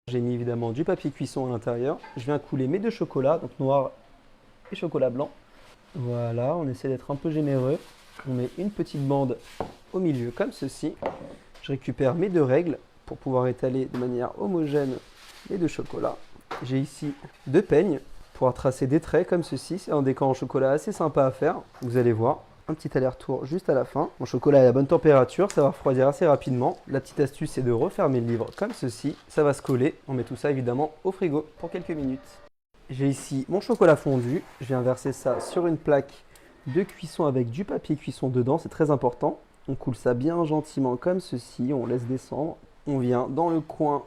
J'ai mis évidemment du papier cuisson à l'intérieur. Je viens couler mes deux chocolats, donc noir et chocolat blanc. Voilà, on essaie d'être un peu généreux. On met une petite bande au milieu comme ceci. Je récupère mes deux règles pour pouvoir étaler de manière homogène les deux chocolats. J'ai ici deux peignes pour tracer des traits comme ceci. C'est un décor en chocolat assez sympa à faire. Vous allez voir. Un petit aller-retour juste à la fin. Mon chocolat est à la bonne température, ça va refroidir assez rapidement. La petite astuce, c'est de refermer le livre comme ceci. Ça va se coller. On met tout ça évidemment au frigo pour quelques minutes. J'ai ici mon chocolat fondu. Je viens verser ça sur une plaque de cuisson avec du papier cuisson dedans. C'est très important. On coule ça bien gentiment comme ceci. On laisse descendre. On vient dans le coin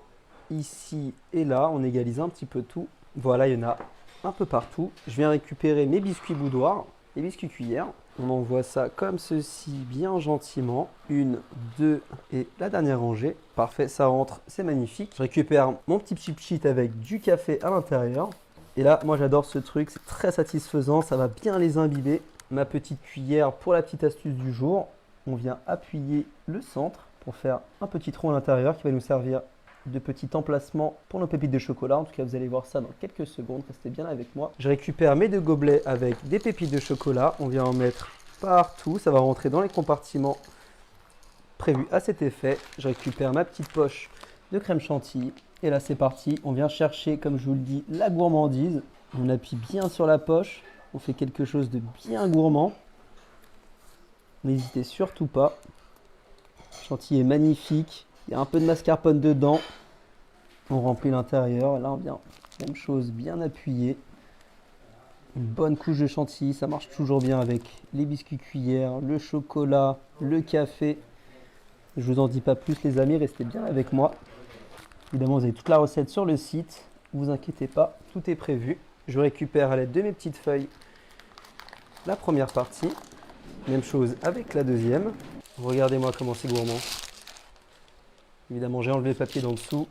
ici et là. On égalise un petit peu tout. Voilà, il y en a un peu partout. Je viens récupérer mes biscuits boudoirs, les biscuits cuillères. On envoie ça comme ceci, bien gentiment. Une, deux et la dernière rangée. Parfait, ça rentre, c'est magnifique. Je récupère mon petit chip sheet avec du café à l'intérieur. Et là, moi j'adore ce truc, c'est très satisfaisant, ça va bien les imbiber. Ma petite cuillère pour la petite astuce du jour. On vient appuyer le centre pour faire un petit trou à l'intérieur qui va nous servir de petit emplacement pour nos pépites de chocolat. En tout cas, vous allez voir ça dans quelques secondes. Restez bien là avec moi. Je récupère mes deux gobelets avec des pépites de chocolat. On vient en mettre partout. Ça va rentrer dans les compartiments prévus à cet effet. Je récupère ma petite poche de crème chantilly. Et là, c'est parti. On vient chercher, comme je vous le dis, la gourmandise. On appuie bien sur la poche. On fait quelque chose de bien gourmand. N'hésitez surtout pas. Le chantilly est magnifique. Il y a un peu de mascarpone dedans. On remplit l'intérieur. Et là, on vient, même chose, bien appuyé. Une bonne couche de chantilly. Ça marche toujours bien avec les biscuits cuillères, le chocolat, le café. Je vous en dis pas plus, les amis. Restez bien avec moi. Évidemment, vous avez toute la recette sur le site. Ne vous inquiétez pas, tout est prévu. Je récupère à l'aide de mes petites feuilles la première partie. Même chose avec la deuxième. Regardez-moi comment c'est gourmand. Évidemment, j'ai enlevé le papier d'en dessous.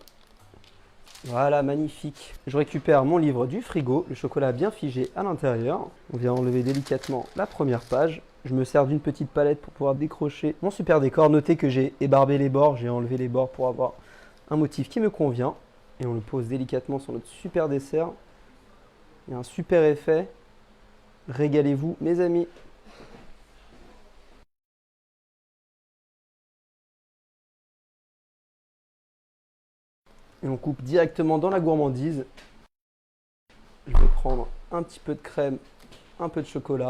Voilà, magnifique. Je récupère mon livre du frigo, le chocolat bien figé à l'intérieur. On vient enlever délicatement la première page. Je me sers d'une petite palette pour pouvoir décrocher mon super décor. Notez que j'ai ébarbé les bords, j'ai enlevé les bords pour avoir un motif qui me convient. Et on le pose délicatement sur notre super dessert. Il y a un super effet. Régalez-vous, mes amis. Et on coupe directement dans la gourmandise. Je vais prendre un petit peu de crème, un peu de chocolat.